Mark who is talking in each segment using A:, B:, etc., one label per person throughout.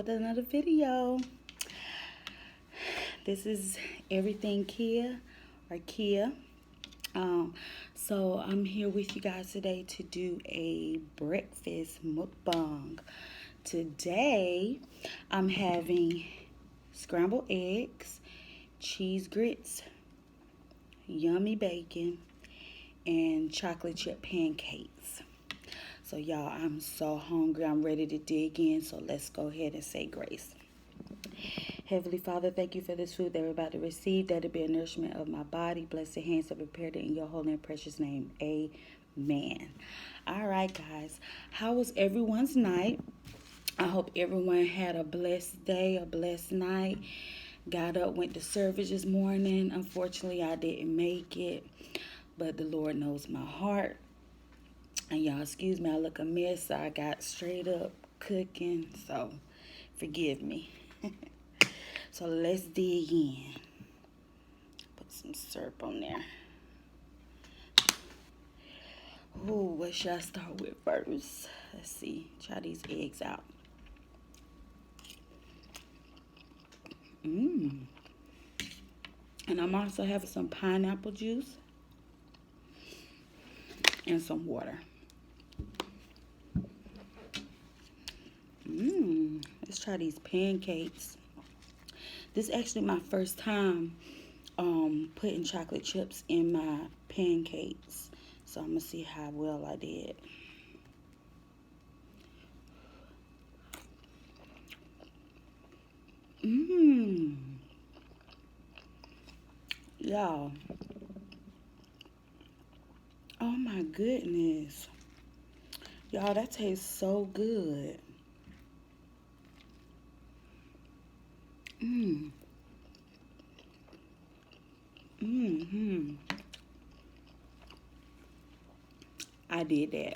A: with another video. This is Everything Kia or Kia. So I'm here with you guys today to do a breakfast mukbang. Today I'm having scrambled eggs, cheese grits, yummy bacon, and chocolate chip pancakes. So y'all, I'm so hungry. I'm ready to dig in. So let's go ahead and say grace. Heavenly Father, thank you for this food that we're about to receive, that it be a nourishment of my body. Bless the hands that prepared it in your holy and precious name. Amen. All right, guys. How was everyone's night? I hope everyone had a blessed day, a blessed night. Got up, went to service this morning. Unfortunately, I didn't make it, but the Lord knows my heart. And y'all, excuse me, I look a mess. I got straight up cooking, so forgive me. So let's dig in. Put some syrup on there. Ooh, what should I start with first? Let's see. Try these eggs out. And I'm also having some pineapple juice and some water. Let's try these pancakes. This is actually my first time putting chocolate chips in my pancakes. So I'm gonna see how well I did. Y'all. Oh my goodness. Y'all, that tastes so good. I did that.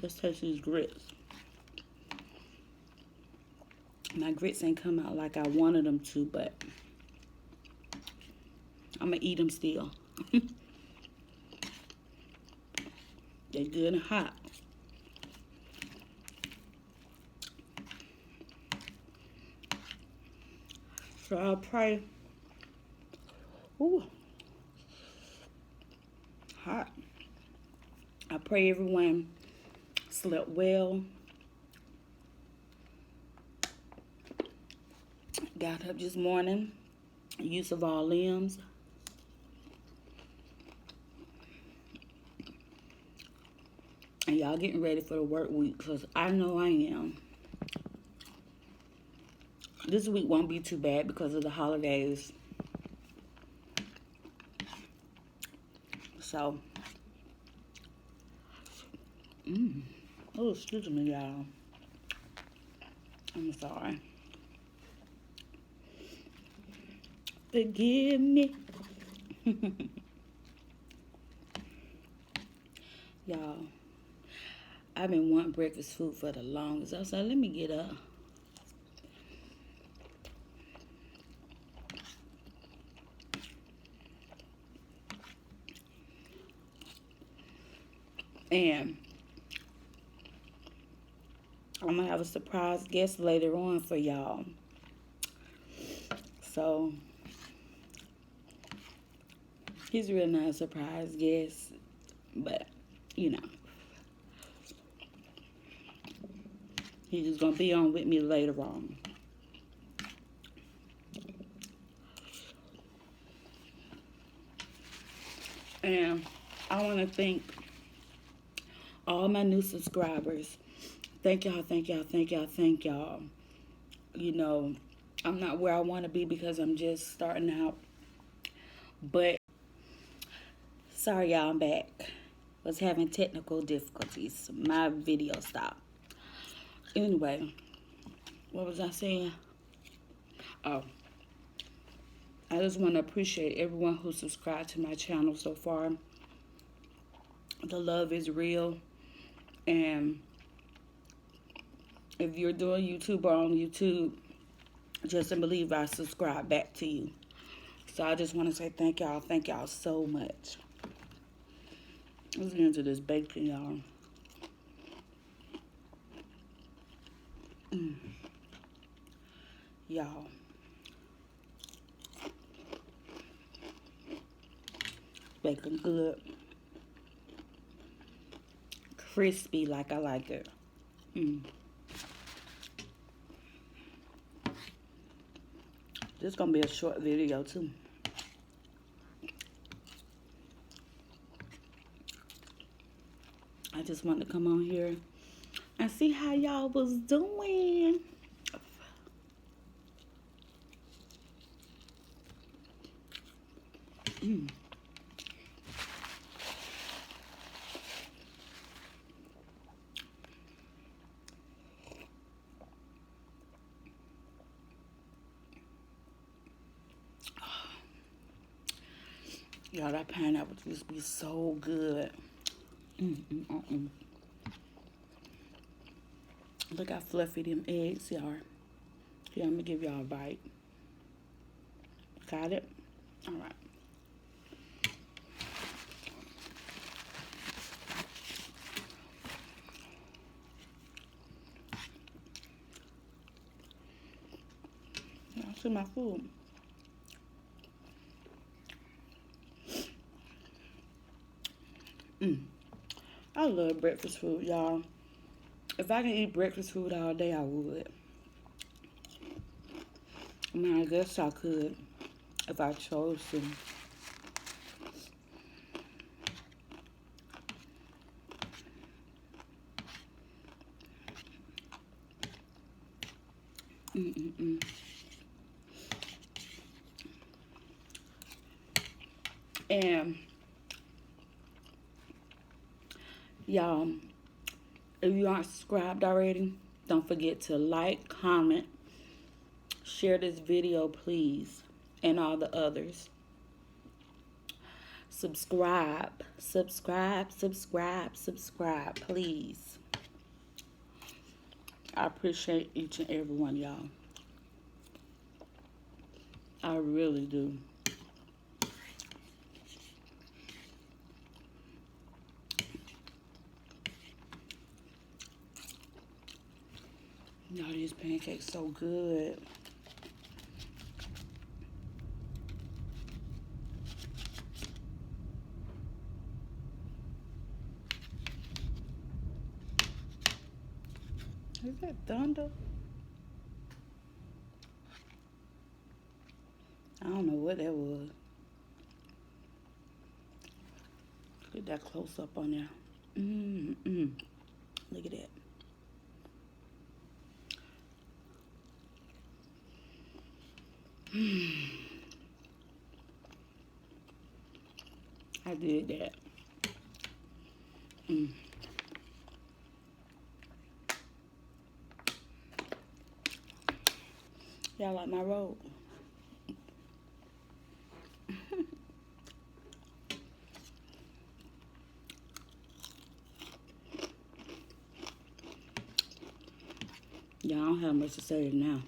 A: Let's taste these grits. My grits ain't come out like I wanted them to, but I'm gonna eat them still. They're good and hot. So I'll pray. Ooh. Hot. I pray everyone slept well. Got up this morning. Use of all limbs. And y'all getting ready for the work week, because I know I am. This week won't be too bad because of the holidays. So, oh, excuse me, y'all. I'm sorry. Forgive me. Y'all, I've been wanting breakfast food for the longest. I was like, let me get up. And I'm going to have a surprise guest later on for y'all. So, he's really not a surprise guest, but, you know. He's just going to be on with me later on. And I want to thank all my new subscribers. Thank y'all, thank y'all, thank y'all, thank y'all. You know, I'm not where I want to be because I'm just starting out. But, sorry y'all, I'm back. Was having technical difficulties. My video stopped. Anyway, what was I saying? Oh, I just want to appreciate everyone who subscribed to my channel so far. The love is real. And if you're doing YouTube or on YouTube, just believe I subscribe back to you. So I just want to say thank y'all so much. Let's get into this bacon, y'all. Y'all. Bacon good. Crispy like I like it. This is gonna be a short video too. I just wanted to come on here and see how y'all was doing. Y'all, that pineapple used to be so good. Look how fluffy them eggs are. Here, I'm gonna give y'all a bite. Got it? All right. Y'all see my food. I love breakfast food, y'all. If I can eat breakfast food all day, I would. I mean, I guess I could if I chose to. And y'all, if you aren't subscribed already, don't forget to like, comment, share this video, please, and all the others. Subscribe, please. I appreciate each and every one, y'all. I really do. Y'all, these pancakes so good. Is that thunder? I don't know what that was. Get that close up on there. Look at that. I did that. Y'all like my robe? Y'all don't have much to say now.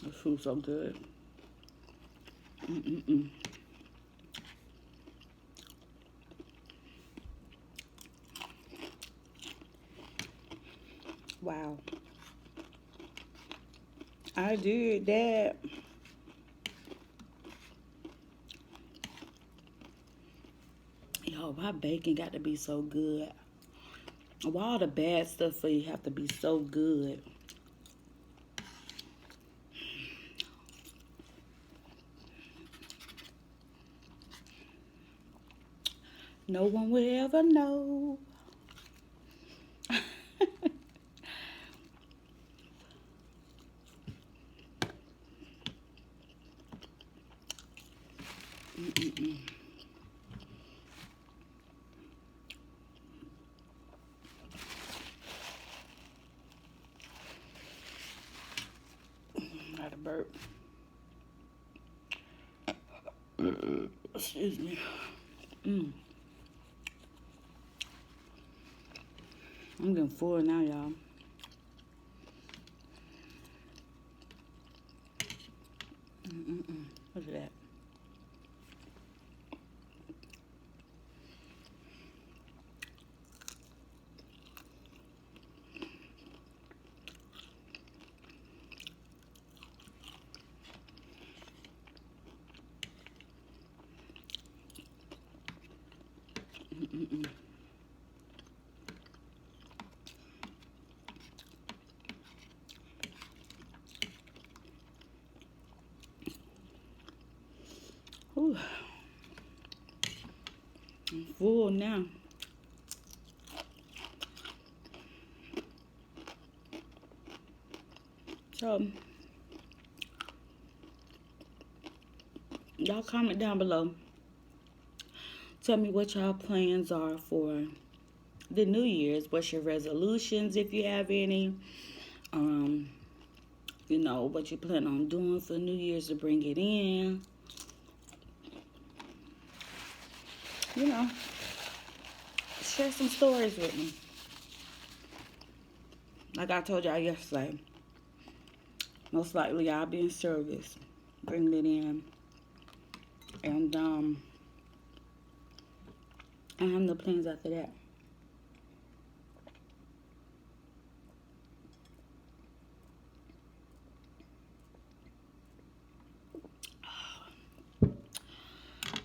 A: The food's so good. Wow. I did that. Yo, my bacon got to be so good. Why all the bad stuff for you have to be so good? No one will ever know. Not a burp. Excuse me. I'm getting full now, y'all. Look at that. Ooh. I'm full now. So, y'all comment down below. Tell me what y'all plans are for the New Year's. What's your resolutions, if you have any? You know, what you plan on doing for New Year's to bring it in. You know, share some stories with me. Like I told y'all yesterday, most likely I'll be in service, bringing it in. And I have no plans after that.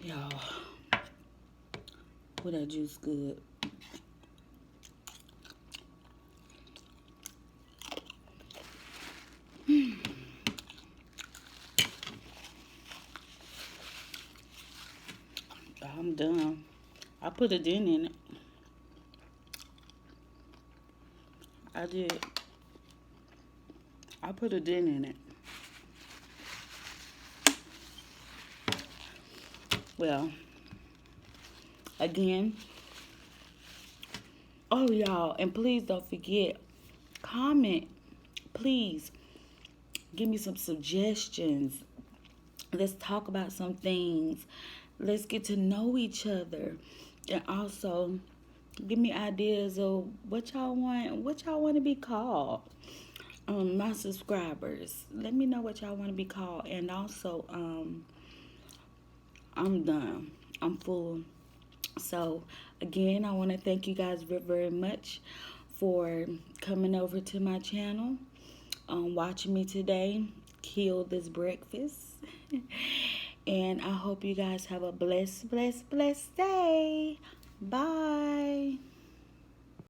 A: Y'all, well, that juice good. I'm done. I put a dent in it. I did. I put a dent in it. Well, again, oh y'all, and please don't forget, comment. Please give me some suggestions. Let's talk about some things. Let's get to know each other. And also give me ideas of what y'all want to be called. My subscribers, let me know what y'all want to be called. And also, I'm done. I'm full. So again, I want to thank you guys very, very much for coming over to my channel, watching me today kill this breakfast. And I hope you guys have a blessed, blessed, blessed day.